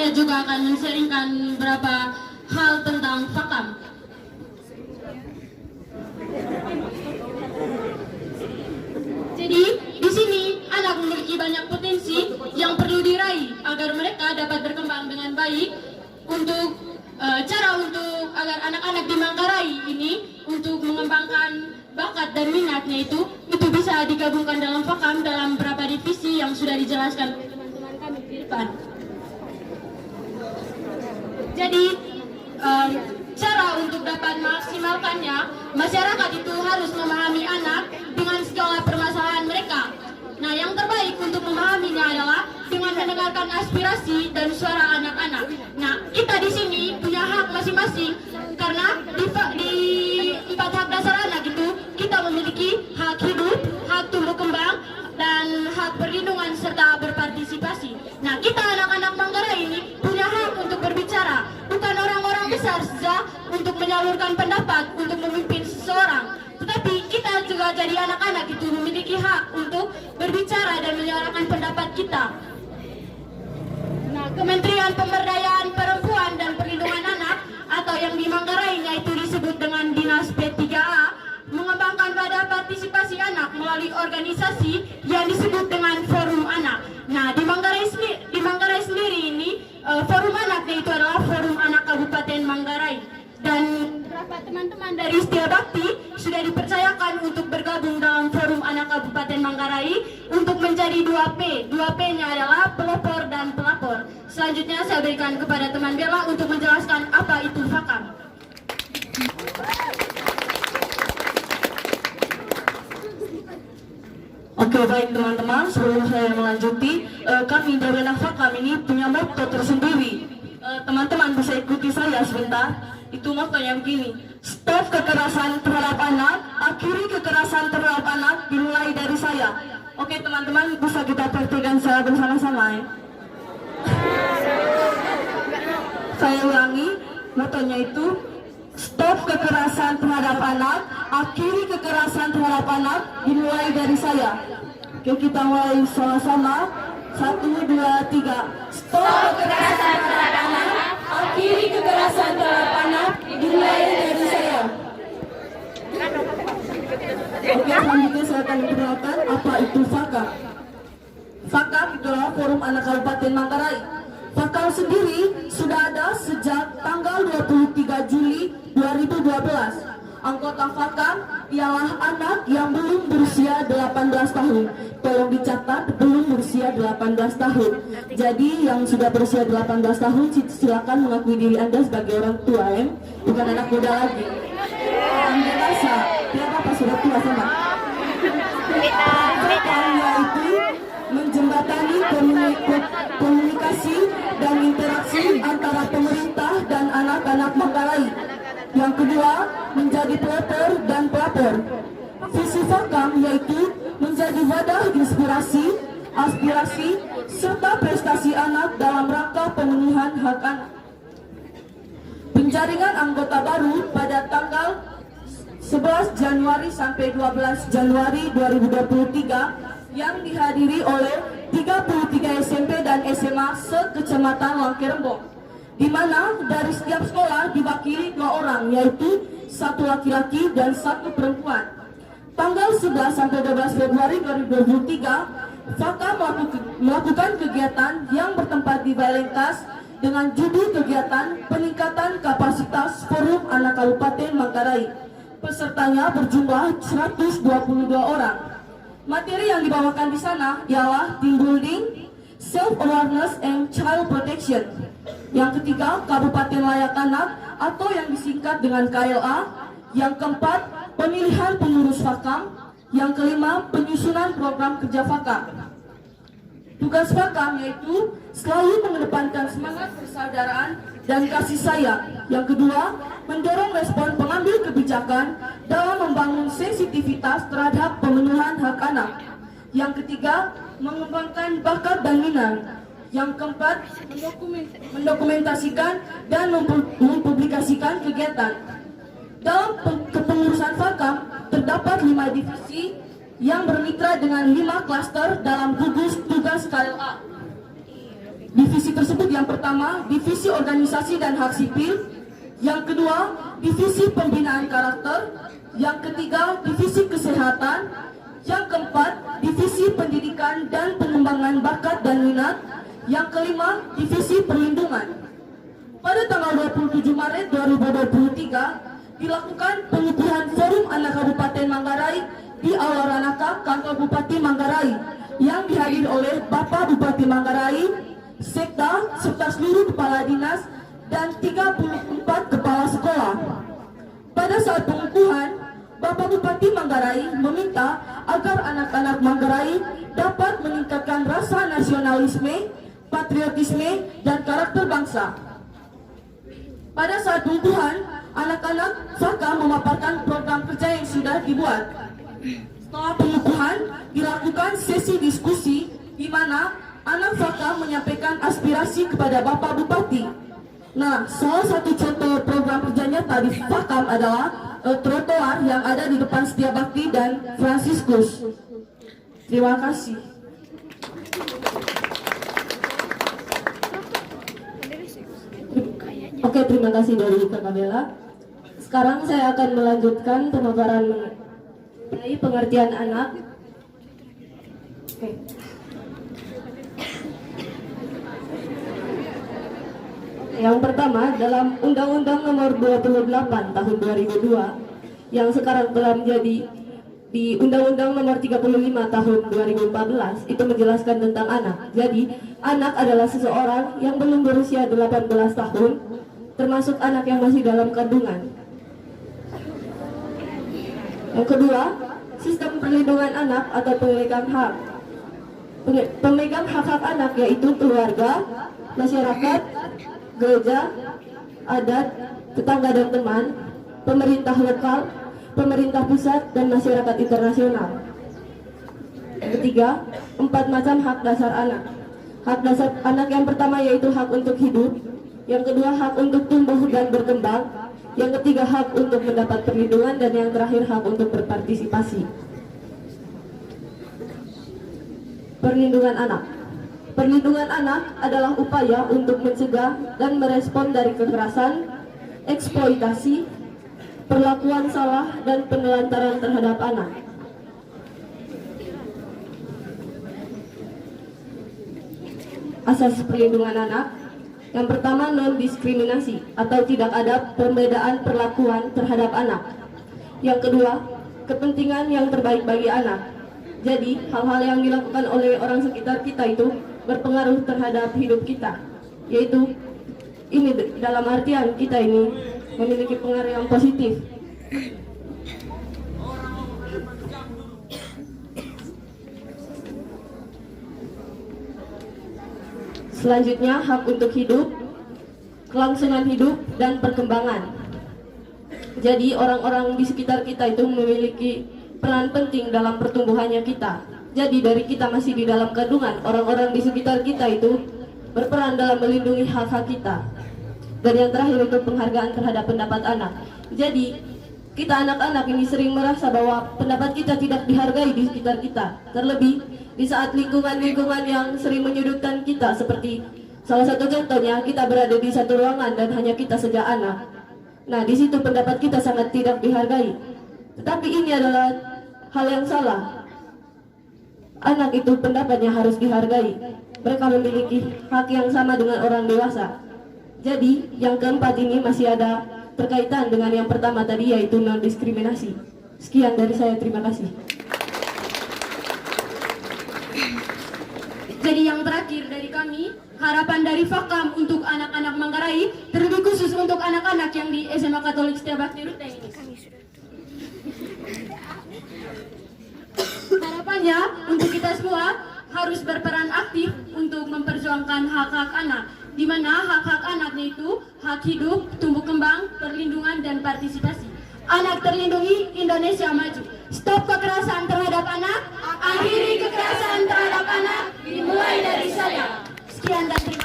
saya juga akan men-sharingkan beberapa hal tentang Fakam. Jadi, di sini anak memiliki banyak potensi yang perlu diraih agar mereka dapat berkembang dengan baik. Untuk cara untuk agar anak-anak di Manggarai ini untuk mengembangkan bakat dan minatnya itu bisa digabungkan dalam Fakam dalam beberapa divisi yang sudah dijelaskan oleh teman-teman kami di depan. Jadi cara untuk dapat maksimalkannya, masyarakat itu harus memahami anak dengan segala permasalahan mereka. Nah, yang terbaik untuk memahaminya adalah dengan mendengarkan aspirasi dan suara anak-anak. Nah, kita di sini punya hak masing-masing karena di 4 hak dasar anak itu kita memiliki hak hidup, hak tumbuh kembang, dan hak perlindungan serta berpartisipasi. Nah, kita anak-anak Manggarai ini punya hak untuk berbicara, bukan orang-orang besar saja untuk menyalurkan pendapat untuk memimpin seseorang. Tetapi kita juga jadi anak-anak itu memiliki hak untuk berbicara dan menyuarakan pendapat kita. Nah, Kementerian Pemberdayaan Perempuan dan Perlindungan Anak atau yang di Manggarainya itu disebut dengan Dinas P3A mengembangkan pada partisipasi anak melalui organisasi yang disebut dengan Forum Anak. Nah, di Manggarai sendiri ini Forum Anaknya itu adalah Forum Anak Kabupaten Manggarai. Dan beberapa teman-teman dari Setia Bakti sudah dipercayakan untuk bergabung dalam Forum Anak Kabupaten Manggarai untuk menjadi 2P. 2P-nya adalah pelopor dan pelapor. Selanjutnya saya berikan kepada teman Bella untuk menjelaskan apa itu Fakam. Oke, baik teman-teman, sebelum saya melanjuti, kami dari anak Fakam ini punya motto tersendiri. Teman-teman bisa ikuti saya sebentar. Itu motto yang begini: stop kekerasan terhadap anak, akhiri kekerasan terhadap anak, dimulai dari saya. Oke teman-teman, bisa kita praktikkan secara bersama-sama ya. Saya ulangi, mottonya itu stop kekerasan terhadap anak, akhiri kekerasan terhadap anak, dimulai dari saya. Oke, kita mulai sama-sama. 1, 2, 3. Stop kekerasan terhadap anak, akhiri kekerasan terhadap anak, dimulai dari saya. Oke, selanjutnya saya akan memperkenalkan apa itu Fakam. Fakam itu adalah Forum Anak Kabupaten Manggarai. Fakam sendiri sudah ada sejak tanggal 23 Juli 2012. Anggota Fakam ialah anak yang belum berusia 18 tahun. Tolong dicatat, belum berusia 18 tahun. Jadi yang sudah berusia 18 tahun silakan mengakui diri Anda sebagai orang tua ya, bukan anak muda lagi. Anda rasa, tidak apa sudah tua sama. Fakam yaitu menjembatani komunikasi dan interaksi antara pemerintah dan anak-anak Manggarai. Yang kedua, menjadi pelopor dan pelapor. Visi Fakam yaitu menjadi wadah inspirasi, aspirasi, serta prestasi anak dalam rangka pemenuhan hak anak. Penjaringan anggota baru pada tanggal 11 Januari sampai 12 Januari 2023 yang dihadiri oleh 33 SMP dan SMA se-Kecamatan Langkerembong, di mana dari setiap sekolah diwakili 2 orang, yaitu 1 laki-laki dan 1 perempuan. Tanggal 11 sampai 12 Februari 2023, Fakam melakukan kegiatan yang bertempat di Balengkas dengan judul kegiatan peningkatan kapasitas Forum Anak Kabupaten Manggarai. Pesertanya berjumlah 122 orang. Materi yang dibawakan di sana ialah team building, self-awareness and child protection. Yang ketiga, Kabupaten Layak Anak atau yang disingkat dengan KLA. Yang keempat, pemilihan pengurus Fakam. Yang kelima, penyusunan program kerja Fakam. Tugas Fakam yaitu selalu mengedepankan semangat persaudaraan dan kasih sayang. Yang kedua, mendorong respon pengambil kebijakan dalam membangun sensitivitas terhadap pemenuhan hak anak. Yang ketiga, mengembangkan bakat dan minat. Yang keempat, mendokumentasikan dan mempublikasikan kegiatan. Dalam kepengurusan Fakam terdapat 5 divisi yang bermitra dengan 5 klaster dalam gugus tugas KLA. Divisi tersebut yang pertama, divisi organisasi dan hak sipil. Yang kedua, divisi pembinaan karakter. Yang ketiga, divisi kesehatan. Yang keempat, divisi pendidikan dan pengembangan bakat dan minat. Yang kelima, divisi perlindungan. Pada tanggal 27 Maret 2023, dilakukan pengukuhan Forum Anak Kabupaten Manggarai di Aula Ranaka, Kantor Bupati Manggarai, yang dihadiri oleh Bapak Bupati Manggarai, Sekda, serta seluruh kepala dinas dan 34 kepala sekolah. Pada saat pengukuhan, Bapak Bupati Manggarai meminta agar anak-anak Manggarai dapat meningkatkan rasa nasionalisme, patriotisme, dan karakter bangsa. Pada saat pengukuhan, anak-anak Faka memaparkan program kerja yang sudah dibuat. Setelah pengukuhan, dilakukan sesi diskusi di mana anak Faka menyampaikan aspirasi kepada Bapak Bupati. Nah, salah satu contoh program kerjanya tadi Fakam adalah trotoar yang ada di depan Setiabakti dan Fransiskus. Terima kasih. Oke, terima kasih dari Kakak Bella. Sekarang saya akan melanjutkan pemaparan mengenai pengertian anak. Oke. Yang pertama, dalam Undang-Undang Nomor 28 Tahun 2002 yang sekarang telah menjadi di Undang-Undang Nomor 35 Tahun 2014 itu menjelaskan tentang anak. Jadi, anak adalah seseorang yang belum berusia 18 tahun, termasuk anak yang masih dalam kandungan. Yang kedua, sistem perlindungan anak atau pemegang hak. Pemegang hak-hak anak yaitu keluarga, masyarakat, gereja, adat, tetangga dan teman, pemerintah lokal, pemerintah pusat, dan masyarakat internasional. Yang ketiga, 4 macam hak dasar anak. Hak dasar anak yang pertama yaitu hak untuk hidup. Yang kedua, hak untuk tumbuh dan berkembang. Yang ketiga, hak untuk mendapat perlindungan. Dan yang terakhir, hak untuk berpartisipasi. Perlindungan anak. Perlindungan anak adalah upaya untuk mencegah dan merespon dari kekerasan, eksploitasi, perlakuan salah, dan penelantaran terhadap anak. Asas perlindungan anak. Yang pertama, non-diskriminasi atau tidak ada pembedaan perlakuan terhadap anak. Yang kedua, kepentingan yang terbaik bagi anak. Jadi, hal-hal yang dilakukan oleh orang sekitar kita itu berpengaruh terhadap hidup kita. Yaitu, ini dalam artian kita ini memiliki pengaruh yang positif. Selanjutnya, hak untuk hidup, kelangsungan hidup, dan perkembangan. Jadi orang-orang di sekitar kita itu memiliki peran penting dalam pertumbuhannya kita. Jadi dari kita masih di dalam kandungan, orang-orang di sekitar kita itu berperan dalam melindungi hak-hak kita. Dan yang terakhir itu penghargaan terhadap pendapat anak. Jadi kita anak-anak ini sering merasa bahwa pendapat kita tidak dihargai di sekitar kita. Terlebih di saat lingkungan-lingkungan yang sering menyudutkan kita, seperti salah satu contohnya kita berada di satu ruangan dan hanya kita saja anak. Nah, di situ pendapat kita sangat tidak dihargai. Tetapi ini adalah hal yang salah. Anak itu pendapatnya harus dihargai. Mereka memiliki hak yang sama dengan orang dewasa. Jadi yang keempat ini masih ada terkaitan dengan yang pertama tadi, yaitu non-diskriminasi. Sekian dari saya, terima kasih. Jadi yang terakhir dari kami, harapan dari Fakam untuk anak-anak Manggarai, terlebih khusus untuk anak-anak yang di SMA Katolik Setiabakti Ruteng ini. Harapannya untuk kita semua harus berperan aktif untuk memperjuangkan hak-hak anak, di mana hak-hak anaknya itu hak hidup, tumbuh kembang, perlindungan, dan partisipasi. Anak terlindungi, Indonesia maju. Stop kekerasan terhadap anak, akhiri kekerasan terhadap anak, dimulai dari saya. Sekian dan terima kasih.